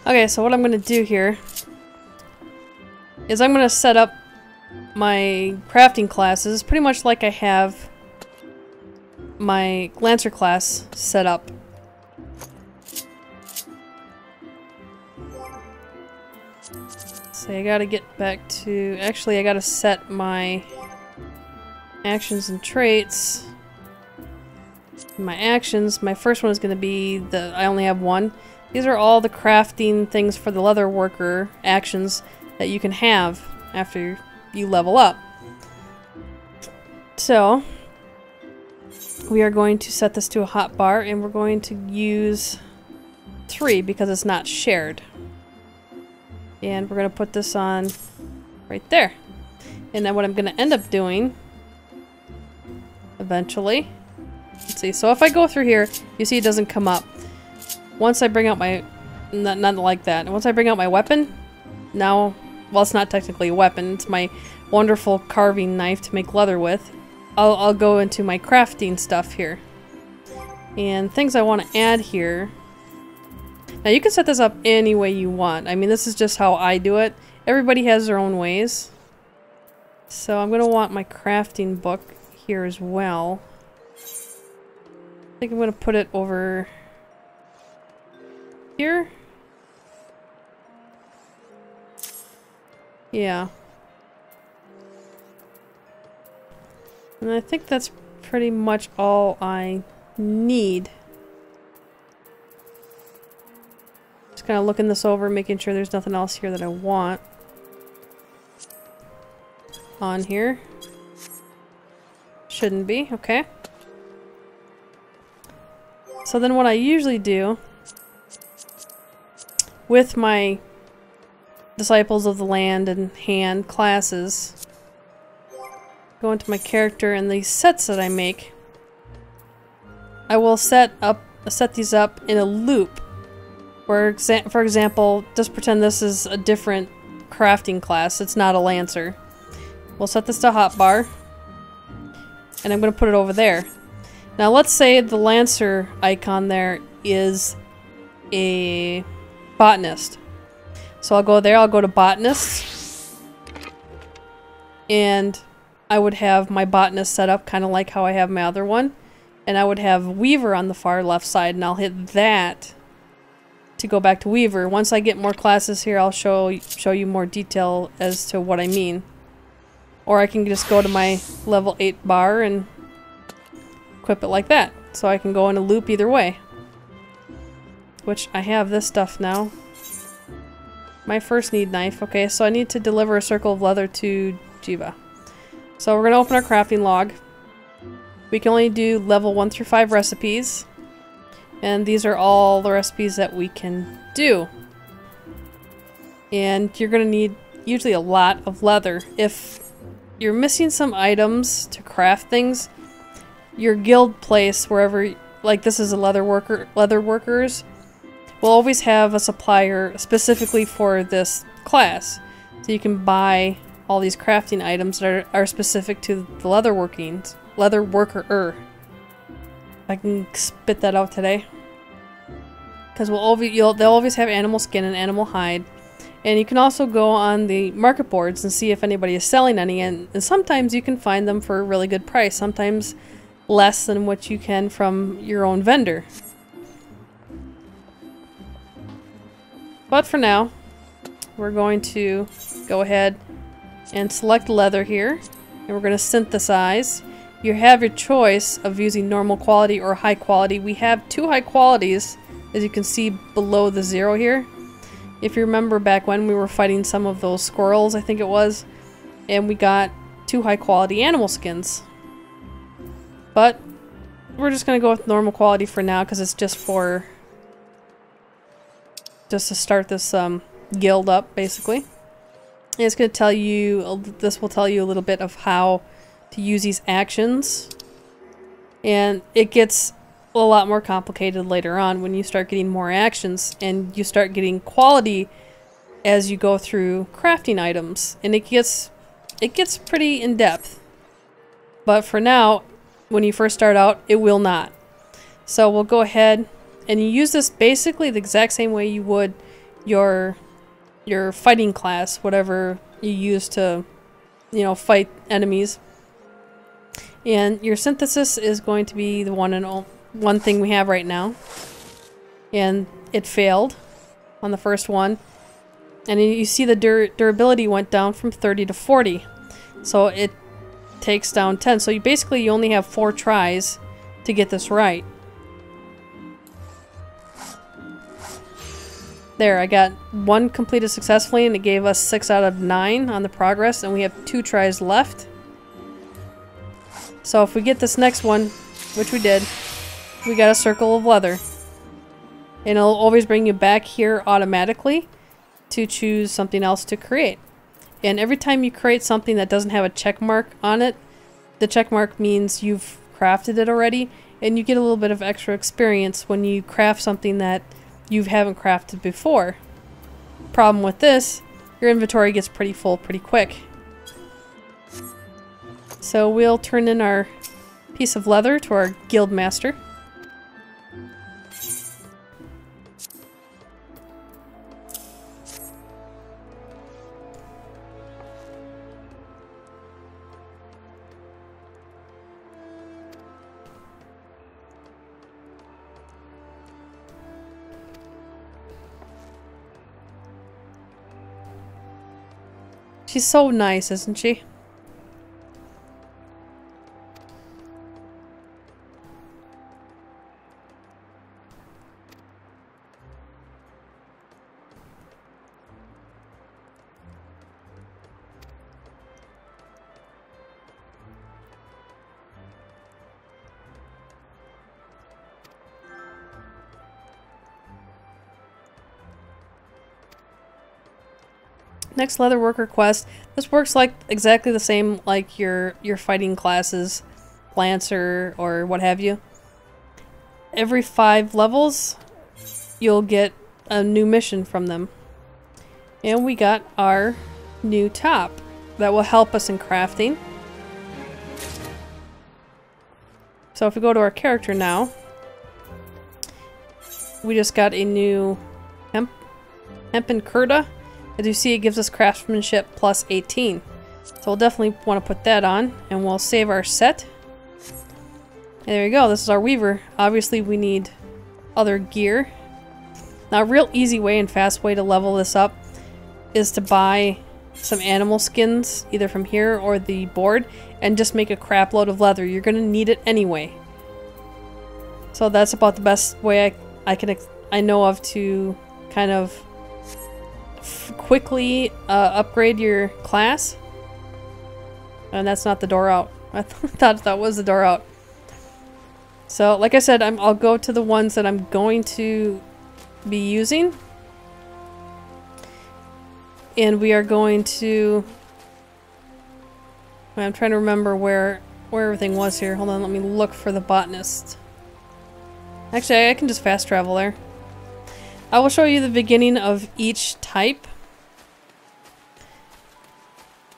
Okay, so what I'm gonna do here is I'm gonna set up my crafting classes pretty much like I have my Lancer class set up. So I gotta get back to... Actually, I gotta set my actions and traits. My actions, my first one is gonna be the... I only have one. These are all the crafting things for the Leatherworker actions that you can have after you level up. So, we are going to set this to a hotbar, and we're going to use 3 because it's not shared. And we're going to put this on right there. And then what I'm going to end up doing, eventually, let's see, so if I go through here, you see it doesn't come up. Once I bring out my, not like that, once I bring out my weapon, now, well, it's not technically a weapon, it's my wonderful carving knife to make leather with. I'll go into my crafting stuff here. And things I want to add here. Now you can set this up any way you want. I mean, this is just how I do it. Everybody has their own ways. So I'm going to want my crafting book here as well. I think I'm going to put it over here. Yeah. And I think that's pretty much all I need. Just kind of looking this over, making sure there's nothing else here that I want on here. Shouldn't be, okay. So then what I usually do with my Disciples of the Land and Hand classes, go into my character and these sets that I make, I will set these up in a loop. For example, just pretend this is a different crafting class. It's not a Lancer. We'll set this to hotbar, and I'm going to put it over there. Now let's say the Lancer icon there is a Botanist. So I'll go there, I'll go to Botanist, and I would have my Botanist set up kind of like how I have my other one. And I would have Weaver on the far left side, and I'll hit that to go back to Weaver. Once I get more classes here, I'll show you more detail as to what I mean. Or I can just go to my level 8 bar and equip it like that. So I can go in a loop either way. Which I have this stuff now. My first need knife. Okay, so I need to deliver a circle of leather to Jiva. So we're going to open our crafting log. We can only do level 1 through 5 recipes. And these are all the recipes that we can do. And you're going to need usually a lot of leather. If you're missing some items to craft things, your guild place, wherever, like this is a Leatherworkers, will always have a supplier specifically for this class. So you can buy all these crafting items that are specific to the Leatherworker. I can spit that out today. Because they'll always have animal skin and animal hide. And you can also go on the market boards and see if anybody is selling any. And sometimes you can find them for a really good price. Sometimes less than what you can from your own vendor. But for now, we're going to go ahead and select leather here. And we're going to synthesize. You have your choice of using normal quality or high quality. We have 2 high qualities, as you can see below the 0 here. If you remember back when we were fighting some of those squirrels, I think it was, and we got 2 high quality animal skins. But we're just going to go with normal quality for now because it's just to start this guild up, basically. And it's going to tell you, this will tell you a little bit of how to use these actions. And it gets a lot more complicated later on when you start getting more actions and you start getting quality as you go through crafting items. And it gets pretty in depth. But for now, when you first start out, it will not. So we'll go ahead and you use this basically the exact same way you would your fighting class, whatever you use to, you know, fight enemies. And your synthesis is going to be the one thing we have right now. And it failed on the first one. And you see the durability went down from 30 to 40. So it takes down 10. So you only have 4 tries to get this right. There, I got 1 completed successfully, and it gave us 6 out of 9 on the progress, and we have 2 tries left. So if we get this next one, which we did, we got a circle of leather. And it'll always bring you back here automatically to choose something else to create. And every time you create something that doesn't have a check mark on it, the check mark means you've crafted it already, and you get a little bit of extra experience when you craft something that you haven't crafted before. Problem with this, your inventory gets pretty full pretty quick. So we'll turn in our piece of leather to our guild master. She's so nice, isn't she? Next Leatherworker quest. This works like exactly the same like your fighting classes, Lancer or what have you. Every 5 levels, you'll get a new mission from them. And we got our new top that will help us in crafting. So if we go to our character now, we just got a new hempen curta. As you see, it gives us craftsmanship plus 18. So we'll definitely want to put that on, and we'll save our set. And there you go, this is our weaver. Obviously we need other gear. Now a real easy way and fast way to level this up is to buy some animal skins, either from here or the board, and just make a crap load of leather. You're going to need it anyway. So that's about the best way I know of to kind of quickly upgrade your class. And that's not the door out. I thought that was the door out. So like I said, I'll go to the ones that I'm going to be using. And we are going to... I'm trying to remember where everything was here. Hold on, let me look for the Botanist. Actually, I can just fast travel there. I will show you the beginning of each type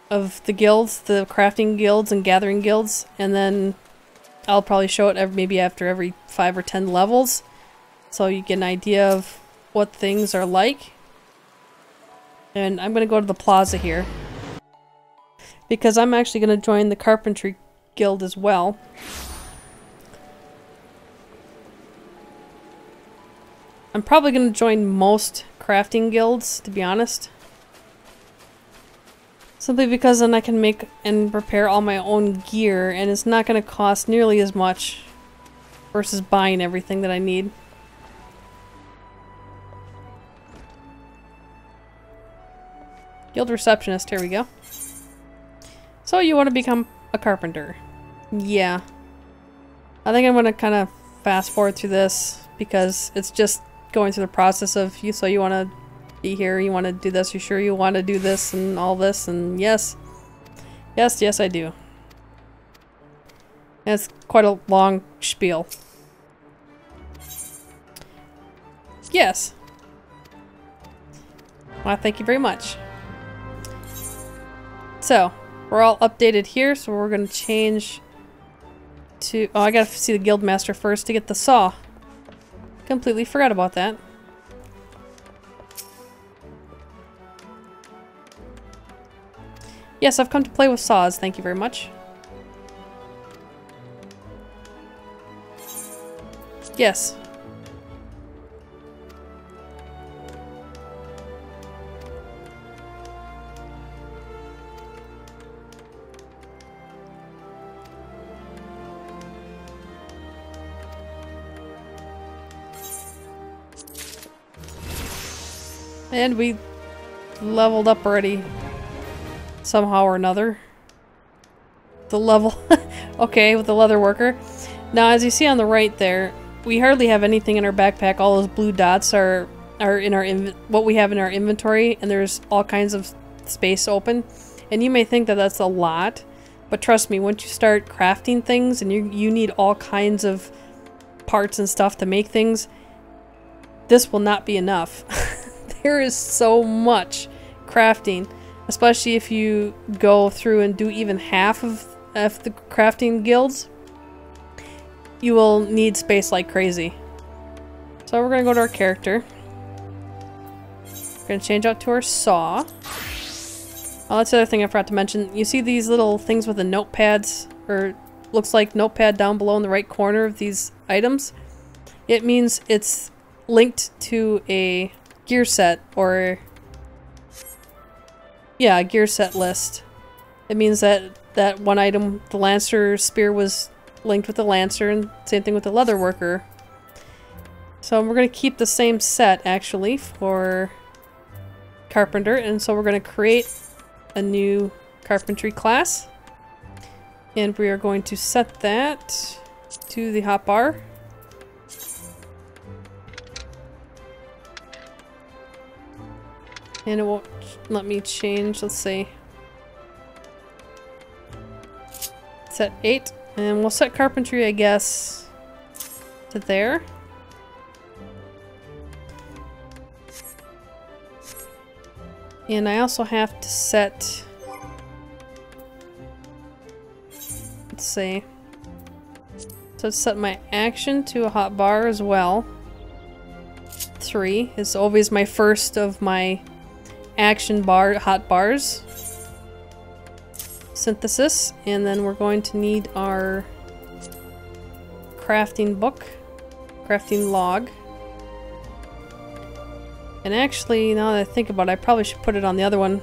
of the guilds, the crafting guilds and gathering guilds, and then I'll probably show it maybe after every 5 or 10 levels, so you get an idea of what things are like. And I'm going to go to the plaza here, because I'm actually going to join the carpentry guild as well. I'm probably going to join most crafting guilds, to be honest. Simply because then I can make and prepare all my own gear, and it's not going to cost nearly as much versus buying everything that I need. Guild receptionist, here we go. So you want to become a carpenter. Yeah. I think I'm going to kind of fast forward through this because it's just going through the process of you. So you want to be here, you want to do this, you sure you want to do this and all this, and yes. Yes, I do. And it's quite a long spiel. Yes. Well, thank you very much. So, we're all updated here, so we're going to change to... Oh, I gotta see the guild master first to get the saw. Completely forgot about that. Yes, I've come to play with saws. Thank you very much. Yes. And we leveled up already. Somehow or another. The level. Okay, with the Leatherworker. Now, as you see on the right there, we hardly have anything in our backpack. All those blue dots are in our what we have in our inventory, and there's all kinds of space open. And you may think that that's a lot, but trust me, once you start crafting things and you need all kinds of parts and stuff to make things, this will not be enough. There is so much crafting, especially if you go through and do even half of the crafting guilds. You will need space like crazy. So we're going to go to our character. We're going to change out to our saw. Oh, that's the other thing I forgot to mention. You see these little things with the notepads, or looks like notepad down below in the right corner of these items? It means it's linked to a gear set, or yeah, a gear set list. It means that that one item, the Lancer spear, was linked with the Lancer, and same thing with the Leatherworker. So we're going to keep the same set actually for Carpenter, and so we're going to create a new carpentry class, and we are going to set that to the hotbar. And it won't let me change, let's see. Set 8, and we'll set carpentry, I guess, to there. And I also have to set, let's see, so set my action to a hotbar as well. 3 is always my first of my action bar hotbars. Synthesis, and then we're going to need our crafting book, crafting log. And actually, now that I think about it, I probably should put it on the other one.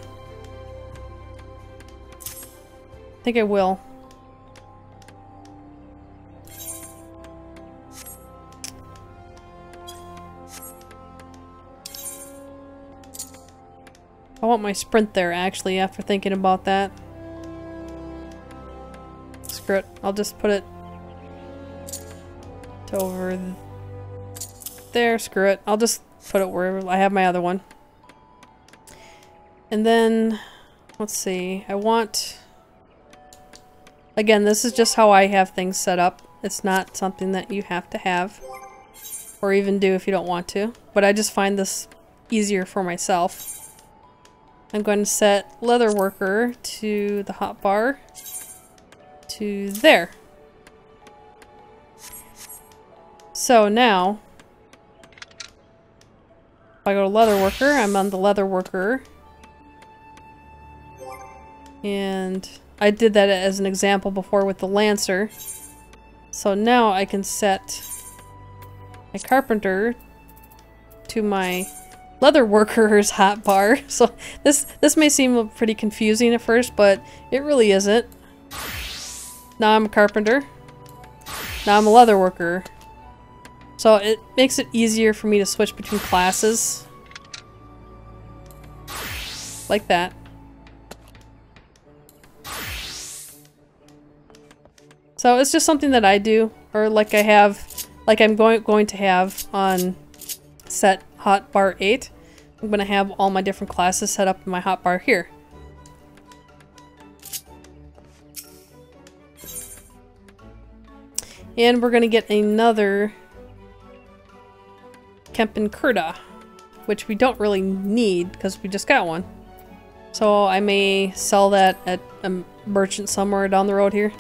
I think I will. I want my sprint there, actually, after thinking about that. Screw it. I'll just put it to over there. Screw it. I'll just put it wherever I have my other one. And then, let's see. I want... Again, this is just how I have things set up. It's not something that you have to have. Or even do if you don't want to. But I just find this easier for myself. I'm going to set Leatherworker to the hotbar to there. So now, if I go to Leatherworker, I'm on the Leatherworker. And I did that as an example before with the Lancer. So now I can set my Carpenter to my Leatherworker's hotbar. So this may seem pretty confusing at first, but it really isn't. Now I'm a Carpenter. Now I'm a Leatherworker. So it makes it easier for me to switch between classes. Like that. So it's just something that I do, or like I have, like I'm going to have on set hotbar 8. I'm going to have all my different classes set up in my hotbar here. And we're going to get another Carpenter, which we don't really need because we just got one. So I may sell that at a merchant somewhere down the road here.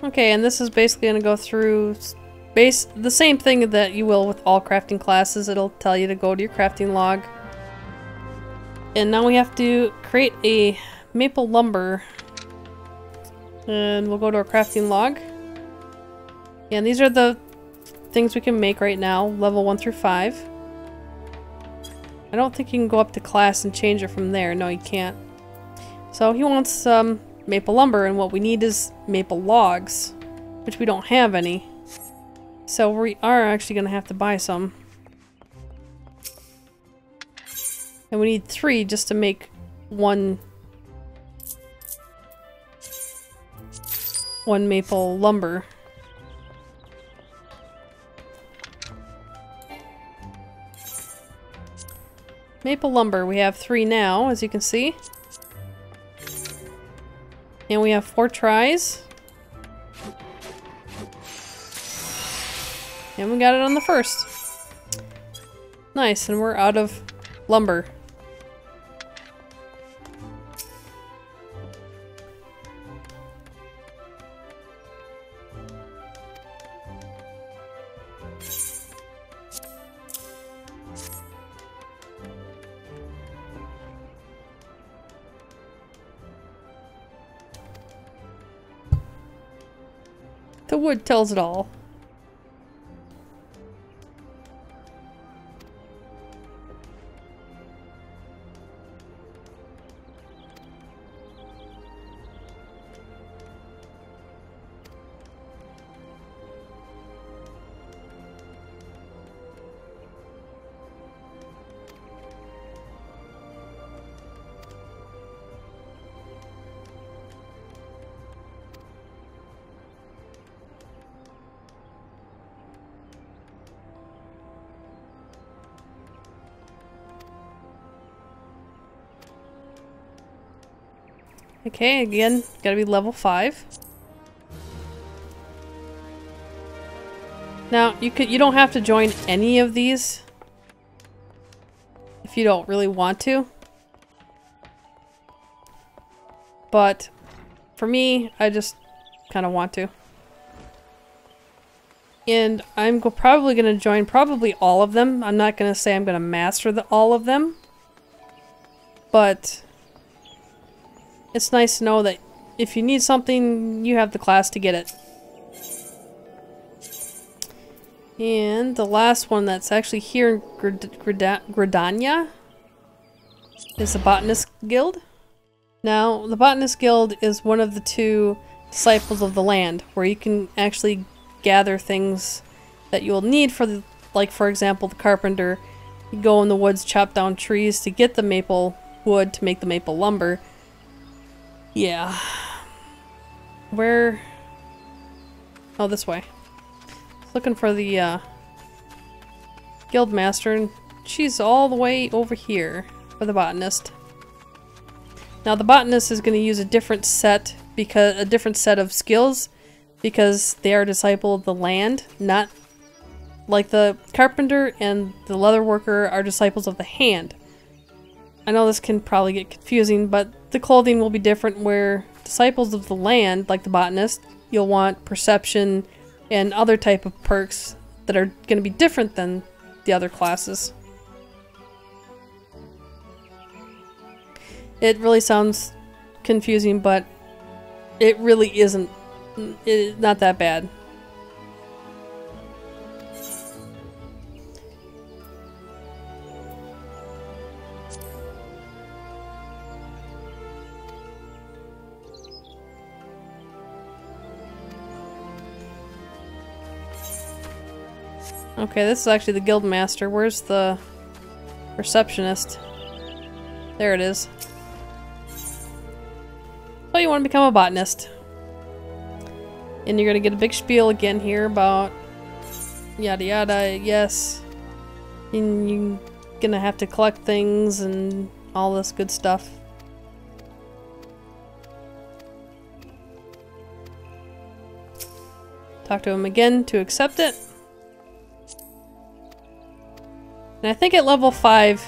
Okay, and this is basically going to go through the same thing that you will with all crafting classes. It'll tell you to go to your crafting log. And now we have to create a maple lumber. And we'll go to our crafting log. And these are the things we can make right now, level 1 through 5. I don't think you can go up to class and change it from there. No, you can't. So he wants maple lumber, and what we need is maple logs, which we don't have any. So we are actually going to have to buy some. And we need 3 just to make one maple lumber. Maple lumber, we have 3 now, as you can see. And we have 4 tries. And we got it on the first. Nice, and we're out of lumber. The wood tells it all. Okay, again, gotta be level 5. Now, you don't have to join any of these if you don't really want to. But for me, I just kind of want to. And I'm probably going to join probably all of them. I'm not going to say I'm going to master all of them. But it's nice to know that if you need something, you have the class to get it. And the last one that's actually here in Gridania is the Botanist Guild. Now, the Botanist Guild is one of the 2 Disciples of the Land, where you can actually gather things that you'll need for the, like for example, the Carpenter. You go in the woods, chop down trees to get the maple wood to make the maple lumber. Yeah. Where? Oh, this way. Looking for the guild master, and she's all the way over here for the botanist. Now the botanist is going to use a different set of skills because they are disciple of the land, not like the carpenter and the leatherworker are disciples of the hand. I know this can probably get confusing, but the clothing will be different, where disciples of the land, like the botanist, you'll want perception and other type of perks that are going to be different than the other classes. It really sounds confusing, but it really isn't. It's not that bad. Okay, this is actually the guild master. Where's the receptionist? There it is. So you want to become a botanist. And you're going to get a big spiel again here about yada yada, yes. And you're going to have to collect things and all this good stuff. Talk to him again to accept it. And I think at level 5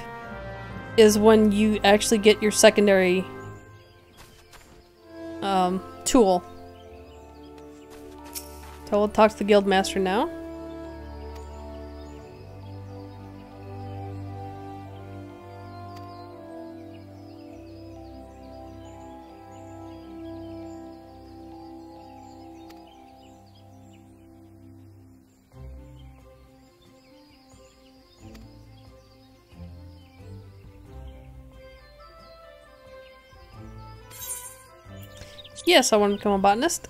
is when you actually get your secondary tool. So we'll talk to the guild master now. Yes, I want to become a botanist.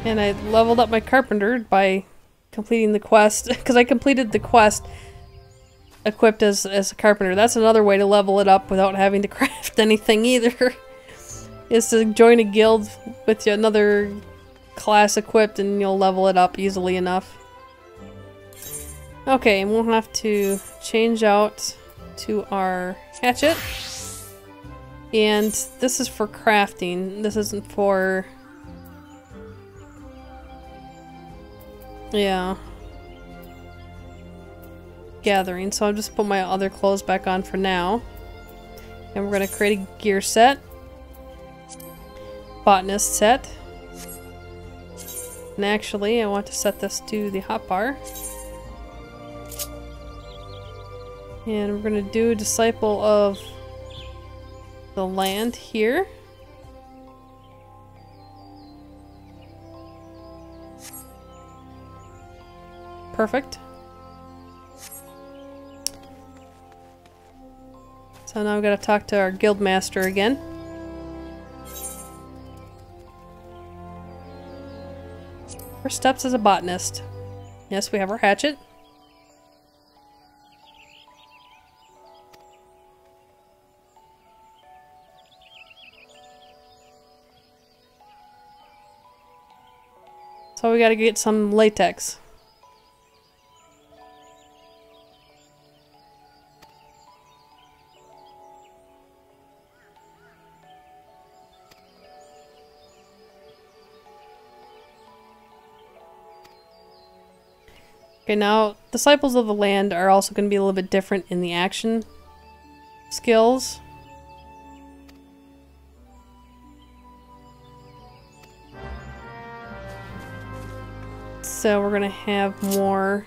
And I leveled up my carpenter by completing the quest, because I completed the quest equipped as a carpenter. That's another way to level it up without having to craft anything either. Is to join a guild with another class equipped and you'll level it up easily enough. Okay, and we'll have to change out to our hatchet. And this is for crafting. This isn't for... yeah. Gathering. So I'll just put my other clothes back on for now. And we're going to create a gear set. Botanist set. And actually, I want to set this to the hotbar. And we're going to do Disciple of the Land here. Perfect. So now we've got to talk to our guild master again. First steps as a botanist. Yes, we have our hatchet. So we gotta get some latex. Okay, now Disciples of the Land are also going to be a little bit different in the action skills. So we're going to have more...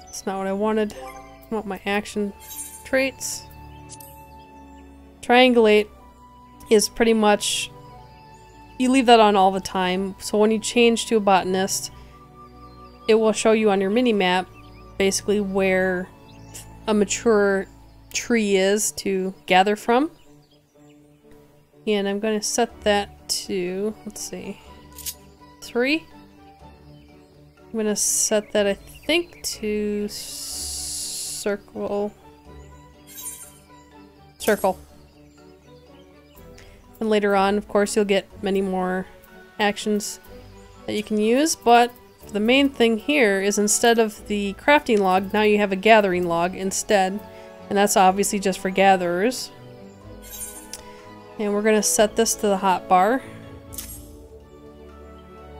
That's not what I wanted. I want my action traits. Triangulate is pretty much... You leave that on all the time, so when you change to a botanist, it will show you on your mini-map basically where a mature tree is to gather from. And I'm going to set that to, let's see, 3. I'm going to set that, I think, to circle. And later on, of course, you'll get many more actions that you can use, but the main thing here is instead of the crafting log, now you have a gathering log instead, and that's obviously just for gatherers. And we're going to set this to the hotbar.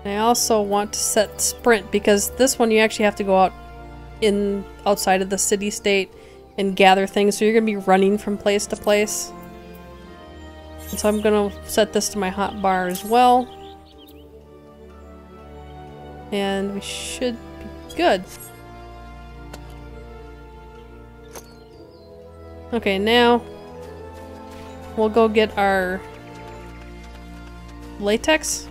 I also want to set sprint, because this one you actually have to go out outside of the city-state and gather things, so you're going to be running from place to place. And so I'm going to set this to my hotbar as well. And we should be good. Okay, now we'll go get our latex.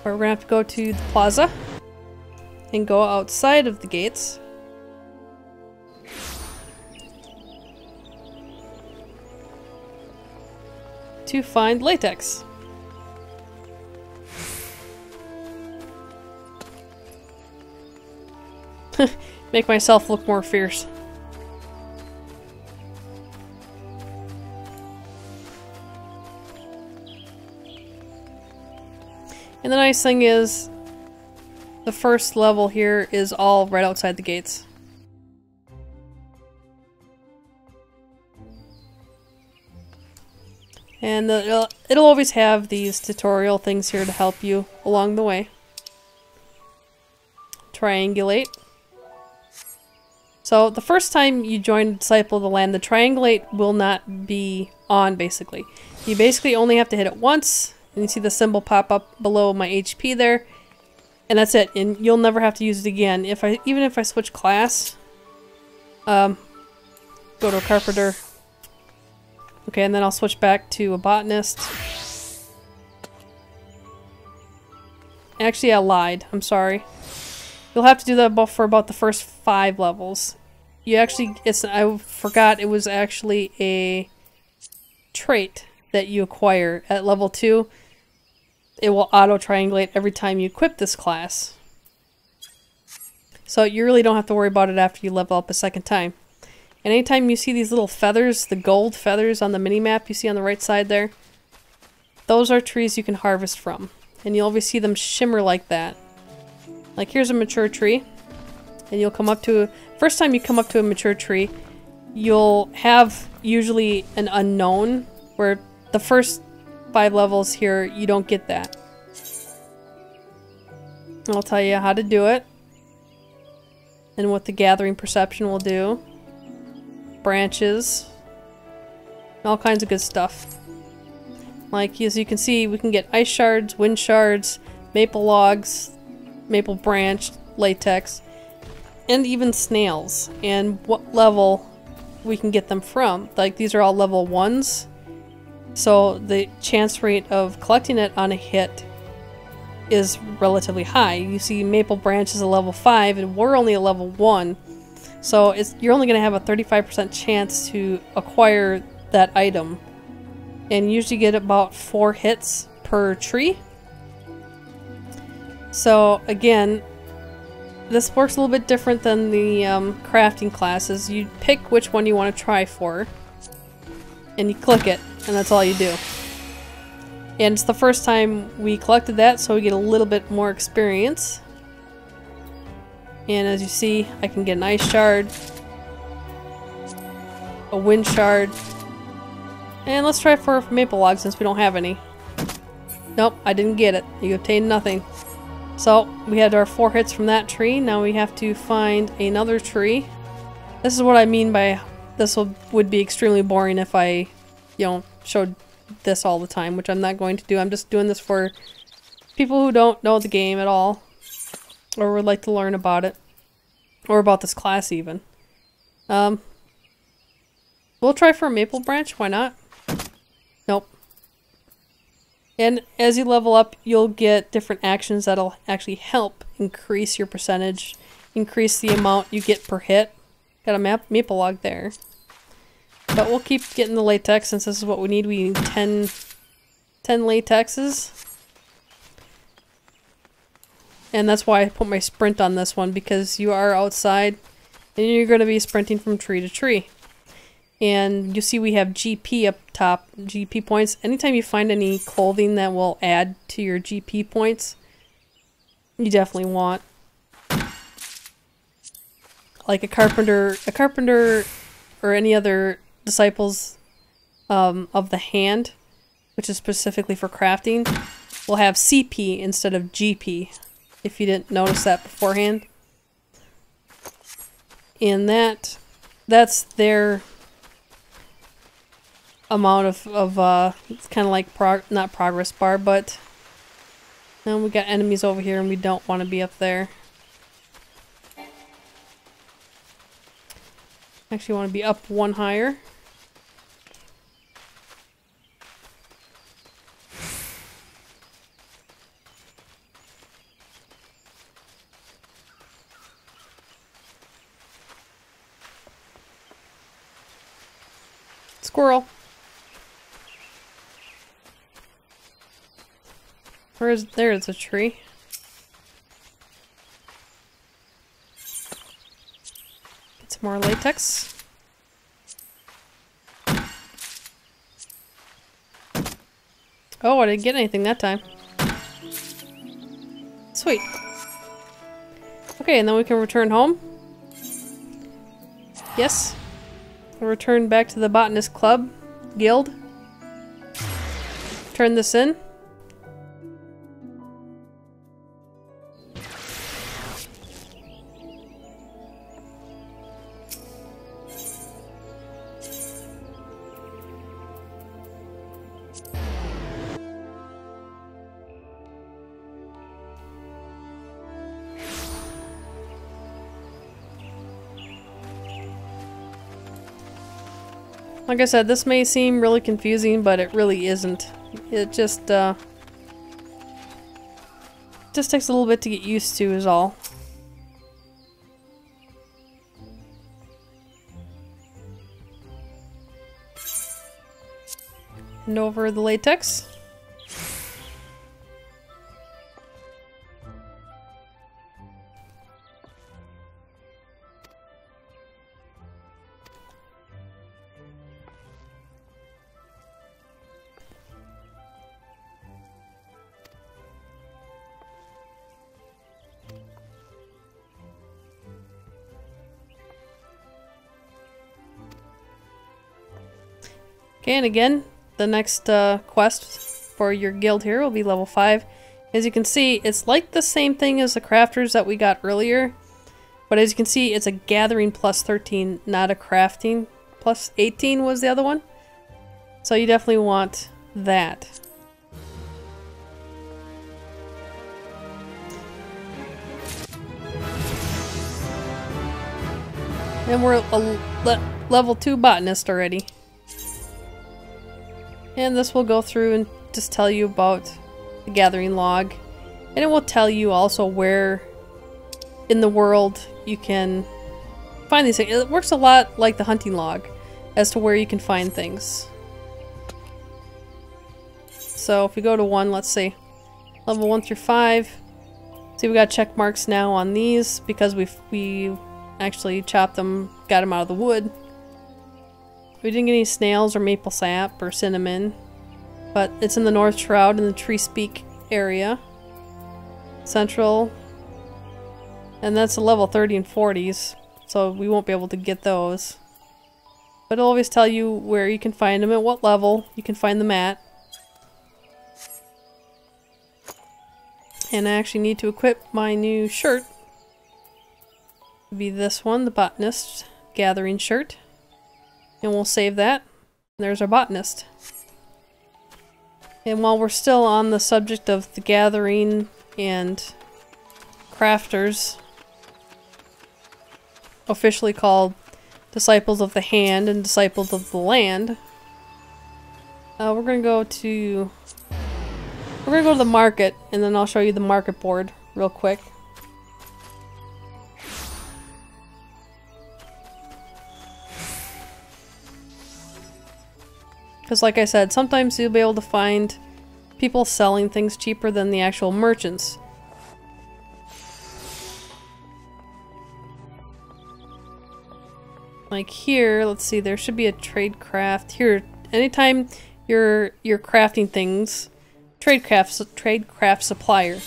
Or we're gonna have to go to the plaza and go outside of the gates. To find latex. Make myself look more fierce. And the nice thing is, the first level here is all right outside the gates. And it'll always have these tutorial things here to help you along the way. Triangulate. So the first time you join Disciple of the Land, the triangulate will not be on, basically. You basically only have to hit it once, and you see the symbol pop up below my HP there, and that's it. And you'll never have to use it again. Even if I switch class, go to a Carpenter. Okay, and then I'll switch back to a Botanist. Actually, I lied. I'm sorry. You'll have to do that for about the first 5 levels. I forgot it was actually a trait that you acquire at level 2. It will auto-triangulate every time you equip this class. So you really don't have to worry about it after you level up a second time. And anytime you see these little feathers, the gold feathers on the mini-map you see on the right side there, those are trees you can harvest from. And you'll always see them shimmer like that. Like here's a mature tree. And you'll come up to... First time you come up to a mature tree, you'll have usually an unknown, where the first 5 levels here, you don't get that. I'll tell you how to do it. And what the gathering perception will do. Branches, all kinds of good stuff. Like, as you can see, we can get ice shards, wind shards, maple logs, maple branch, latex, and even snails. And what level we can get them from. Like, these are all level 1s, so the chance rate of collecting it on a hit is relatively high. You see maple branch is a level 5, and we're only a level 1. So you're only going to have a 35% chance to acquire that item. And you usually get about 4 hits per tree. So again, this works a little bit different than the crafting classes. You pick which one you want to try for. And you click it, and that's all you do. And it's the first time we collected that, so we get a little bit more experience. And as you see, I can get an ice shard, a wind shard, and let's try for maple log since we don't have any. Nope, I didn't get it. You obtained nothing. So we had our 4 hits from that tree. Now we have to find another tree. This is what I mean by this would be extremely boring if I, showed this all the time, which I'm not going to do. I'm just doing this for people who don't know the game at all, or would like to learn about it, or about this class even. We'll try for a maple branch, why not? Nope. And as you level up, you'll get different actions that'll actually help increase your percentage, increase the amount you get per hit. Got a maple log there. But we'll keep getting the latex since this is what we need. We need 10 latexes. And that's why I put my sprint on this one, because you are outside and you're going to be sprinting from tree to tree. And you see we have GP up top, GP points. Anytime you find any clothing that will add to your GP points, you definitely want. Like a carpenter or any other disciples of the hand, which is specifically for crafting, will have CP instead of GP. If you didn't notice that beforehand. And that's their amount of it's kind of like not progress bar, but now we got enemies over here and we don't want to be up there. Actually want to be up 1 higher. Squirrel. There's a tree. Get some more latex. Oh, I didn't get anything that time. Sweet. Okay, and then we can return home. Yes. We'll return back to the Botanist Club Guild. turn this in. Like I said, this may seem really confusing, but it really isn't. It just takes a little bit to get used to is all. And over the latex. Okay, and again, the next quest for your guild here will be level 5. As you can see, it's like the same thing as the crafters that we got earlier, but as you can see, it's a gathering plus 13, not a crafting plus 18 was the other one. So you definitely want that. And we're a level 2 botanist already. And this will go through and just tell you about the gathering log. And it will tell you also where in the world you can find these things. It works a lot like the hunting log as to where you can find things. So if we go to 1, let's say level 1 through 5. See, we got check marks now on these because we actually chopped them, got them out of the wood. We didn't get any snails or maple sap or cinnamon, but it's in the North Shroud in the Tree Speak area. Central, and that's a level 30 and 40s, so we won't be able to get those. But it'll always tell you where you can find them, at what level you can find them at. And I actually need to equip my new shirt. It'll be this one, the Botanist Gathering shirt. And we'll save that. There's our Botanist. And while we're still on the subject of the gathering and crafters, officially called Disciples of the Hand and Disciples of the Land, we're gonna go to the market, and then I'll show you the market board real quick. Because like I said, sometimes you'll be able to find people selling things cheaper than the actual merchants. Like here, let's see, there should be a trade craft. Here, anytime you're crafting things, trade craft supplier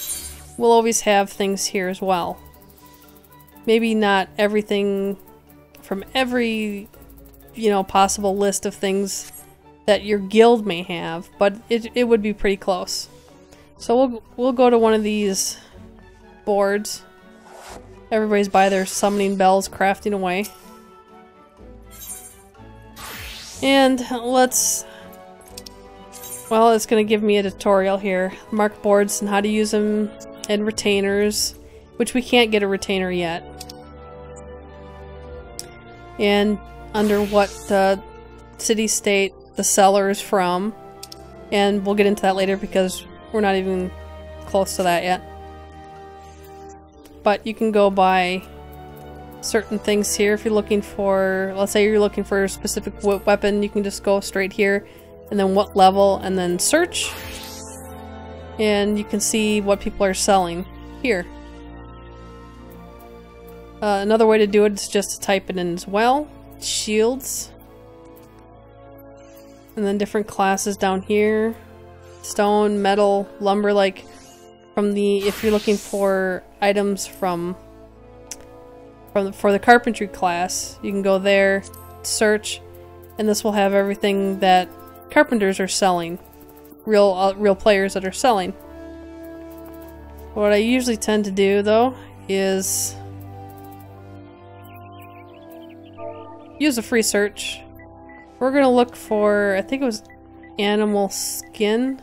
will always have things here as well. Maybe not everything from every, possible list of things that your guild may have, but it would be pretty close. So we'll go to one of these boards. Everybody's by their summoning bells crafting away. And it's gonna give me a tutorial here. Mark boards and how to use them, and retainers, which we can't get a retainer yet. And under what city-state the seller is from, and we'll get into that later because we're not even close to that yet. But you can go by certain things here. If you're looking for, let's say you're looking for a specific weapon, you can just go straight here, and then what level, and then search, and you can see what people are selling here. Another way to do it is just to type it in as well. Shields. And then different classes down here. Stone, metal, lumber, like if you're looking for items for the carpentry class, you can go there, search, and this will have everything that carpenters are selling. real players that are selling. What I usually tend to do though is use a free search. We're gonna look for, I think it was animal skin.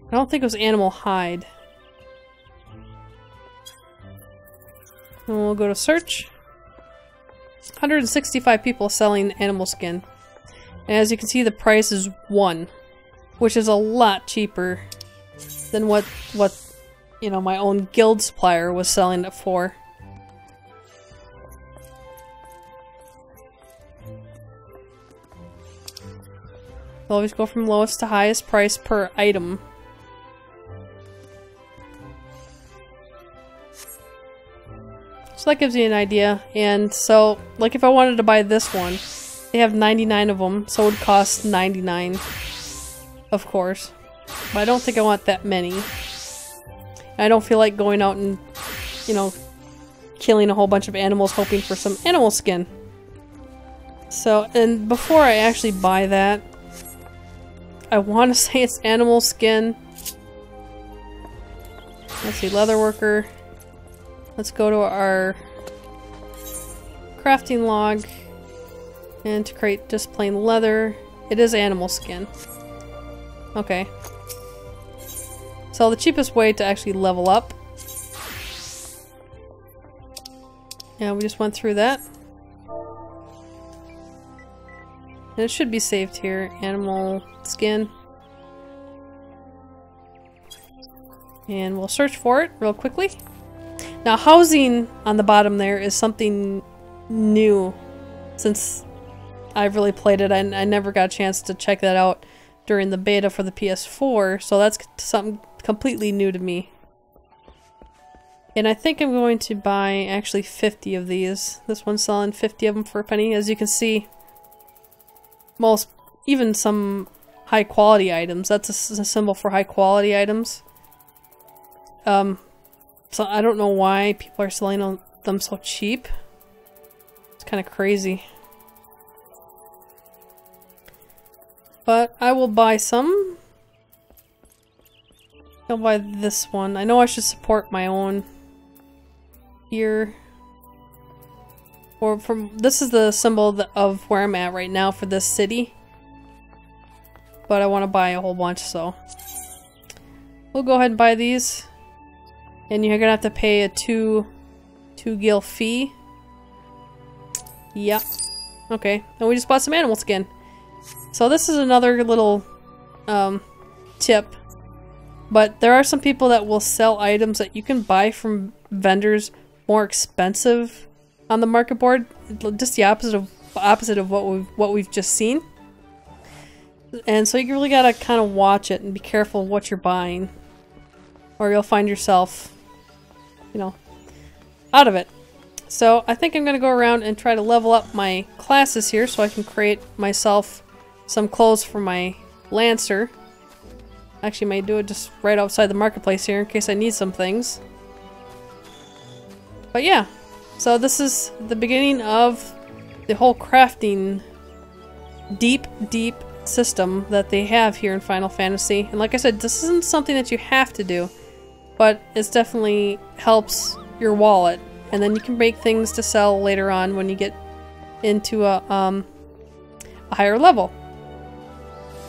I don't think it was animal hide. And we'll go to search. 165 people selling animal skin. And as you can see, the price is 1, which is a lot cheaper than what you know, my own guild supplier was selling it for. Always go from lowest to highest price per item. So that gives you an idea. And so, like if I wanted to buy this one, they have 99 of them, so it would cost 99, of course. But I don't think I want that many. I don't feel like going out and, you know, killing a whole bunch of animals hoping for some animal skin. So, and before I actually buy that, I want to say it's animal skin. Let's see, Leatherworker. Let's go to our crafting log. And to create just plain leather, it is animal skin. Okay. So the cheapest way to actually level up. Yeah, we just went through that. And it should be saved here. Animal skin. And we'll search for it real quickly. Now housing on the bottom there is something new since I've really played it. I never got a chance to check that out during the beta for the PS4, so that's something completely new to me. And I think I'm going to buy actually 50 of these. This one's selling 50 of them for a penny. As you can see, most, even some high quality items, that's a symbol for high quality items. So I don't know why people are selling them so cheap. It's kind of crazy. But I will buy some. I'll buy this one. I know I should support my own here. Or from this is the symbol of where I'm at right now for this city. But I want to buy a whole bunch, so we'll go ahead and buy these. And you're gonna have to pay a 2 gil fee. Yep. Okay. And we just bought some animal skin. So this is another little tip. But there are some people that will sell items that you can buy from vendors more expensive on the market board. Just the opposite of what we've just seen. And so you really gotta kind of watch it and be careful what you're buying, or you'll find yourself, you know, out of it. So I think I'm gonna go around and try to level up my classes here so I can create myself some clothes for my Lancer. Actually, I may do it just right outside the marketplace here in case I need some things. But yeah, so this is the beginning of the whole crafting deep system that they have here in Final Fantasy. And like I said, this isn't something that you have to do, but it definitely helps your wallet. And then you can make things to sell later on when you get into a higher level.